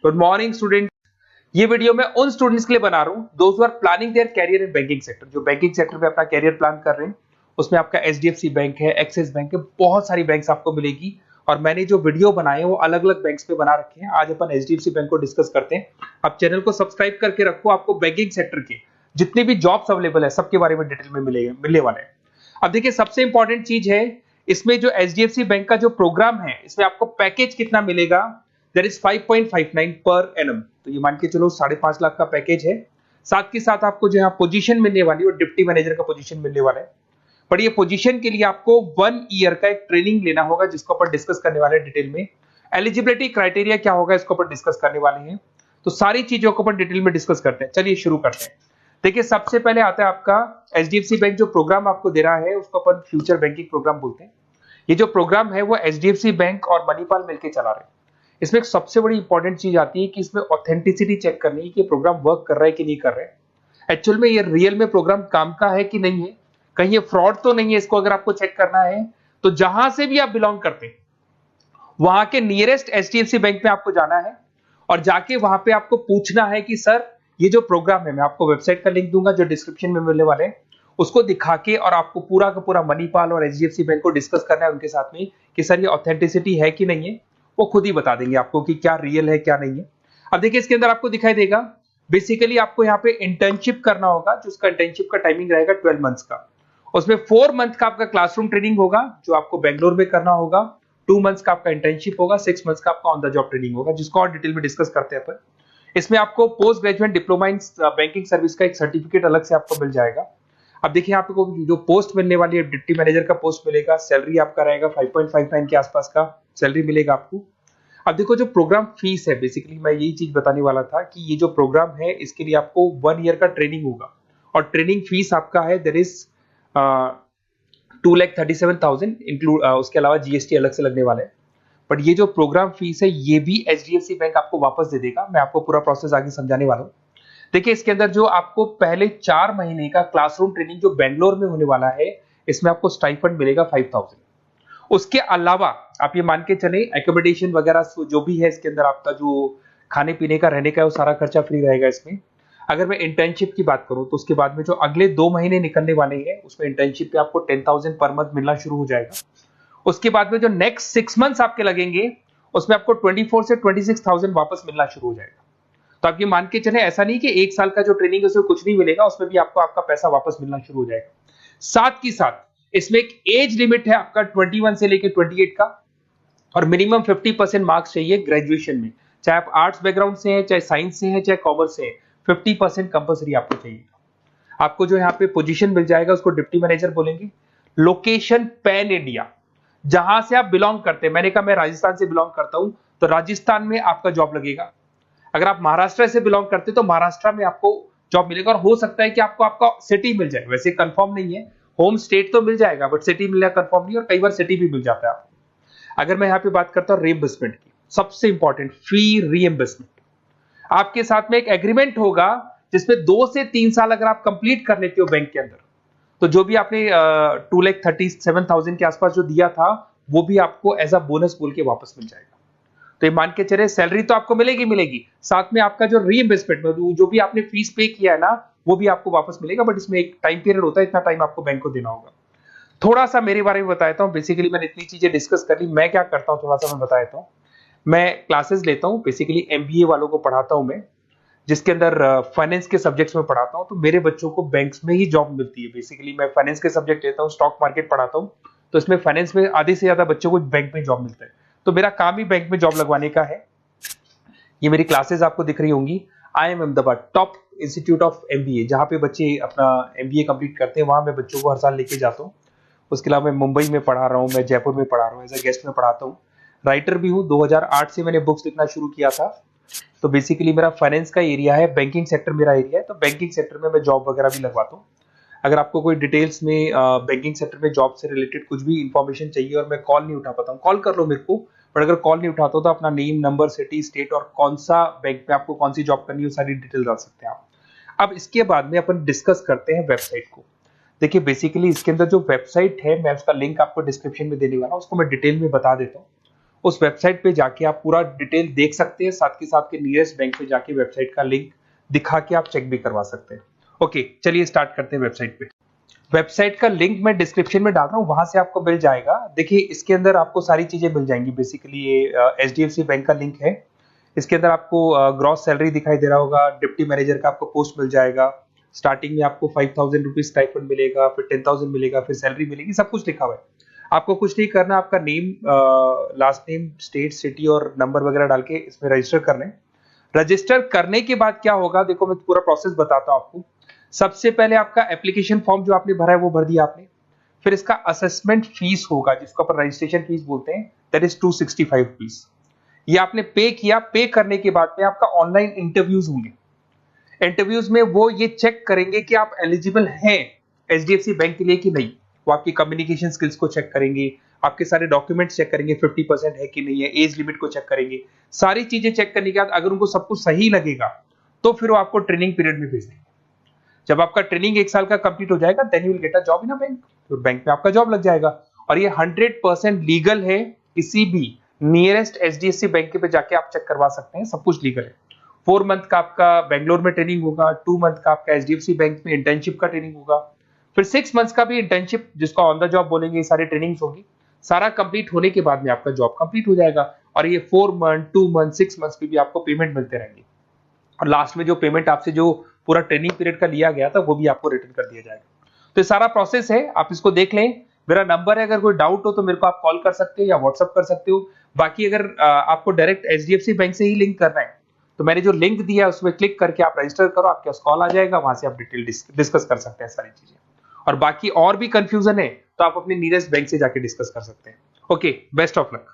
Good morning student. ये video मैं उन स्टूडेंट्स के लिए बना रहा हूँ those who are planning their career in banking sector, जो बैंकिंग सेक्टर में अपना कैरियर प्लान कर रहे हैं। उसमें आपका एचडीएफसी बैंक है, एक्सिस बैंक है, बहुत सारी बैंक्स आपको मिलेगी। और मैंने जो वीडियो बनाए हैं वो अलग अलग बैंक्स पे बना रखे हैं। आज अपन एचडीएफसी बैंक को डिस्कस करते हैं। आप चैनल को सब्सक्राइब करके रखो, आपको बैंकिंग सेक्टर के जितने भी जॉब्स अवेलेबल है सबके बारे में डिटेल में मिलने वाले हैं। अब देखिए, सबसे इंपॉर्टेंट चीज है इसमें जो एचडीएफसी बैंक का जो प्रोग्राम है, इसमें आपको पैकेज कितना मिलेगा, दैट इज 5.59 पर एनम। तो ये मान के चलो 5.5 लाख का पैकेज है। साथ के साथ आपको जो यहाँ पोजीशन मिलने वाली है वो डिप्टी मैनेजर का पोजीशन मिलने वाला है। पर ये पोजीशन के लिए आपको 1 ईयर का एक ट्रेनिंग लेना होगा, जिसको अपन डिस्कस करने वाले हैं डिटेल में। एलिजिबिलिटी क्राइटेरिया क्या होगा इसको अपन डिस्कस करने वाले हैं। तो सारी चीजों को अपन डिटेल में डिस्कस करते हैं। चलिए शुरू करते हैं। देखिए, सबसे पहले आता है आपका एचडीएफसी बैंक जो प्रोग्राम आपको दे रहा है उसको अपन फ्यूचर बैंकिंग प्रोग्राम बोलते हैं। ये जो प्रोग्राम है वो एचडीएफसी बैंक और मणिपाल मिलकर चला रहे हैं। इसमें एक सबसे बड़ी इंपॉर्टेंट चीज आती है कि इसमें ऑथेंटिसिटी चेक करनी है कि प्रोग्राम वर्क कर रहा है कि नहीं कर रहा है। एक्चुअल में ये रियल में प्रोग्राम काम का है कि नहीं है, कहीं ये फ्रॉड तो नहीं है। इसको अगर आपको चेक करना है तो जहां से भी आप बिलोंग करते हैं वहां के नियरेस्ट एचडीएफसी बैंक में आपको जाना है और जाके वहां पे आपको पूछना है कि सर ये जो प्रोग्राम है, मैं आपको वेबसाइट का लिंक दूंगा जो डिस्क्रिप्शन में मिलने वाले हैं, उसको दिखा के और आपको पूरा का पूरा मणिपाल और एचडीएफसी बैंक को डिस्कस करना है उनके साथ में कि सर ये ऑथेंटिसिटी है कि नहीं है। वो खुद ही बता देंगे आपको कि क्या रियल है क्या नहीं है। अब देखिए, इसके अंदर आपको दिखाई देगा बेसिकली आपको यहाँ पे इंटर्नशिप करना होगा, जो उसका इंटर्नशिप का टाइमिंग रहेगा 12 मंथ्स का। उसमें 4 मंथ का आपका क्लासरूम ट्रेनिंग होगा जो आपको बेंगलोर में करना होगा। 2 मंथ्स का आपका इंटर्नशिप होगा, 6 मंथ्स का आपका ऑन द जॉब ट्रेनिंग होगा, जिसको और डिटेल में डिस्कस करते हैं अपन। इसमें आपको post graduate diploma in banking service का एक सर्टिफिकेट अलग से आपको मिल जाएगा। अब देखिए, आपको जो पोस्ट मिलने वाली है डिप्टी मैनेजर का पोस्ट मिलेगा। सैलरी आपका रहेगा 5.59 के आसपास का सैलरी मिलेगा आपको। अब देखो, जो प्रोग्राम फीस है, बेसिकली मैं यही चीज बताने वाला था कि ये जो प्रोग्राम है इसके लिए आपको 1 ईयर का ट्रेनिंग होगा और ट्रेनिंग फीस आपका है दैट इज 2,37,000 इंक्लूड, उसके अलावा जीएसटी अलग से लगने वाला है। बट ये जो प्रोग्राम फीस है ये भी एचडीएफसी बैंक आपको वापस दे देगा। मैं आपको पूरा प्रोसेस आगे समझाने वाला हूँ। देखिए, इसके अंदर जो आपको पहले 4 महीने का क्लासरूम ट्रेनिंग जो बेंगलोर में होने वाला है, इसमें आपको स्टाइपेंड मिलेगा 5,000। उसके अलावा आप ये मान के चले एकोमोडेशन वगैरह जो भी है इसके अंदर, आपका जो खाने पीने का रहने का है वो सारा खर्चा फ्री रहेगा इसमें। अगर मैं इंटर्नशिप की बात करूं तो उसके बाद में जो अगले 2 महीने निकलने वाले हैं उसमें इंटर्नशिप पे आपको 10,000 पर मंथ मिलना शुरू हो जाएगा। उसके बाद में जो नेक्स्ट 6 मंथ्स आपके लगेंगे उसमें आपको 24 से 26,000 वापस मिलना शुरू हो जाएगा। तो आप ये मान के चले, ऐसा नहीं कि 1 साल का जो ट्रेनिंग है उसमें कुछ नहीं मिलेगा, उसमें भी आपको आपका पैसा वापस मिलना शुरू हो जाएगा। साथ ही साथ इसमें एक एज लिमिट है आपका 21 से लेकर 28 का, और मिनिमम 50% मार्क्स चाहिए ग्रेजुएशन में। चाहे आप आर्ट्स बैकग्राउंड से हैं, चाहे साइंस से हैं, चाहे कॉमर्स से हैं, 50% कंपल्सरी आपको चाहिए। आपको जो यहाँ पे पोजीशन मिल जाएगा उसको डिप्टी मैनेजर बोलेंगे। लोकेशन पैन इंडिया, जहां से आप बिलोंग करते हैं। मैंने कहा मैं राजस्थान से बिलोंग करता हूं तो राजस्थान में आपका जॉब लगेगा। अगर आप महाराष्ट्र से बिलोंग करते हैं तो महाराष्ट्र में आपको जॉब मिलेगा। और हो सकता है कि आपको आपका सिटी मिल जाए, वैसे कंफर्म नहीं है, होम स्टेट तो मिल जाएगा बट सिटी मिलना कंफर्म नहीं, और कई बार सिटी भी मिल जाता है आपको। अगर मैं यहाँ पे बात करता हूँ रीइंबर्समेंट की, सबसे इंपॉर्टेंट फी रीइंबर्समेंट। आपके साथ में एक एग्रीमेंट होगा जिसमें 2 से 3 साल अगर आप कंप्लीट कर लेते हो बैंक के अंदर, तो जो भी आपने 2,37,000 के आसपास जो दिया था वो भी आपको एज अ बोनस बोल के वापस मिल जाएगा। तो ये मान के चले, सैलरी तो आपको मिलेगी, साथ में आपका जो रीइंबर्समेंट जो भी आपने फीस पे किया है ना वो भी आपको वापस मिलेगा। बट इसमें एक टाइम पीरियड होता है, इतना टाइम आपको बैंक को देना होगा। थोड़ा सा मेरे बारे में बताता हूँ। बेसिकली मैंने इतनी चीजें डिस्कस कर ली, मैं क्या करता हूँ थोड़ा सा मैं बता देता हूँ। मैं क्लासेस लेता हूँ, बेसिकली एमबीए वालों को पढ़ाता हूँ मैं, जिसके अंदर फाइनेंस के सब्जेक्ट्स में पढ़ाता हूँ। तो मेरे बच्चों को बैंक्स में ही जॉब मिलती है। बेसिकली मैं फाइनेंस के सब्जेक्ट लेता हूँ, स्टॉक मार्केट पढ़ाता हूँ, तो इसमें फाइनेंस में आधे से ज्यादा बच्चों को बैंक में जॉब मिलता है। तो मेरा काम ही बैंक में जॉब लगवाने का है। ये मेरी क्लासेस आपको दिख रही होंगी। IIM Ahmedabad top institute of MBA, जहाँ पे बच्चे अपना एमबीए कंप्लीट करते हैं, वहां मैं बच्चों को हर साल लेके जाता हूँ। उसके अलावा मैं मुंबई में पढ़ा रहा हूँ, मैं जयपुर में पढ़ा रहा हूँ, एज अ गेस्ट में पढ़ाता हूँ। राइटर भी हूँ, 2008 से मैंने बुक्स लिखना शुरू किया था। तो बेसिकली मेरा फाइनेंस का एरिया है, बैंकिंग सेक्टर मेरा एरिया है, तो बैंकिंग सेक्टर में मैं जॉब वगैरह भी लगवाता हूँ। अगर आपको कोई डिटेल्स में बैंकिंग सेक्टर में जॉब से रिलेटेड कुछ भी इंफॉर्मेशन चाहिए और मैं कॉल नहीं उठा पाता हूँ, कॉल कर लो मेरे को। बट अगर कॉल नहीं उठाता तो अपना नेम, नंबर, सिटी, स्टेट और कौन सा बैंक में आपको कौन सी जॉब करनी है वो सारी डिटेल डाल सकते हैं आप। अब इसके बाद में अपन डिस्कस करते हैं वेबसाइट को। देखिए, बेसिकली इसके अंदर जो वेबसाइट है मैं उसका लिंक आपको डिस्क्रिप्शन में देने वाला हूँ, उसको मैं डिटेल में बता देता हूँ। उस वेबसाइट पे जाके आप पूरा डिटेल देख सकते हैं, साथ के साथ के नियरेस्ट बैंक पे जाके वेबसाइट का लिंक दिखा के आप चेक भी करवा सकते हैं। ओके, चलिए स्टार्ट करते हैं वेबसाइट पे। वेबसाइट का लिंक मैं डिस्क्रिप्शन में डाल रहा हूँ, वहां से आपको मिल जाएगा। देखिए इसके अंदर आपको सारी चीजें मिल जाएंगी। बेसिकली ये एचडीएफसी बैंक का लिंक है। इसके अंदर आपको ग्रॉस सैलरी दिखाई दे रहा होगा, डिप्टी मैनेजर का आपको पोस्ट मिल जाएगा। स्टार्टिंग में आपको 5,000 रुपीज स्टाइपेंड मिलेगा, फिर 10,000 मिलेगा, फिर सैलरी मिलेगी, सब कुछ लिखा हुआ है। आपको कुछ नहीं करना, आपका name, last name, state, city और नंबर वगैरह डाल के इसमें रजिस्टर करना है। रजिस्टर करने के बाद क्या होगा, देखो मैं पूरा प्रोसेस बताता हूँ आपको। सबसे पहले आपका एप्लीकेशन फॉर्म जो आपने भरा है वो भर दिया आपने। फिर इसका असेसमेंट फीस होगा, जिसको अपन रजिस्ट्रेशन फीस बोलते हैं, दैट इज 265 रुपीज। ये आपने पे किया। पे करने के बाद में आपका ऑनलाइन इंटरव्यूज होंगे। इंटरव्यूज में वो ये चेक करेंगे कि आप एलिजिबल हैं एचडीएफसी बैंक के लिए कि नहीं। वो आपकी कम्युनिकेशन स्किल्स को चेक करेंगे, आपके सारे डॉक्यूमेंट्स चेक करेंगे, 50% है कि नहीं है, एज लिमिट को चेक करेंगे। सारी चीजें चेक करने के बाद अगर उनको सब कुछ सही लगेगा तो फिर वो आपको ट्रेनिंग पीरियड में भेज देंगे। जब आपका ट्रेनिंग 1 साल का कंप्लीट हो जाएगा, then you will get a job in a bank. तो बैंक में आपका जॉब लग जाएगा। और ये 100% लीगल है। किसी भी नियरेस्ट एचडीएफसी बैंक पे जाके आप चेक करवा सकते हैं, सब कुछ लीगल है। 4 मंथ का आपका बेंगलोर में ट्रेनिंग होगा, 2 मंथ का आपका एचडीएफसी बैंक में इंटर्नशिप का ट्रेनिंग होगा, फिर 6 मंथ्स का भी इंटर्नशिप, जिसको ऑन द जॉब बोलेंगे, सारी ट्रेनिंग्स होगी। सारा कंप्लीट होने के बाद में आपका जॉब कंप्लीट हो जाएगा। और ये 4 मंथ, 2 मंथ, 6 मंथ्स की भी आपको पेमेंट मिलते रहेंगे। और लास्ट में जो पेमेंट आपसे जो पूरा ट्रेनिंग पीरियड का लिया गया था वो भी आपको रिटर्न कर दिया जाएगा। तो ये सारा प्रोसेस है, आप इसको देख लें। मेरा नंबर है, अगर कोई डाउट हो तो मेरे को आप कॉल कर सकते हो या व्हाट्सअप कर सकते हो। बाकी अगर आपको डायरेक्ट एचडीएफसी बैंक से ही लिंक करना है तो मैंने जो लिंक दिया है उसमें क्लिक करके आप रजिस्टर करो, आपके पास कॉल आ जाएगा, वहां से आप डिटेल डिस्कस कर सकते हैं सारी चीजें। और बाकी और भी कंफ्यूजन है तो आप अपने नियरेस्ट बैंक से जाके डिस्कस कर सकते हैं। Okay, best of luck.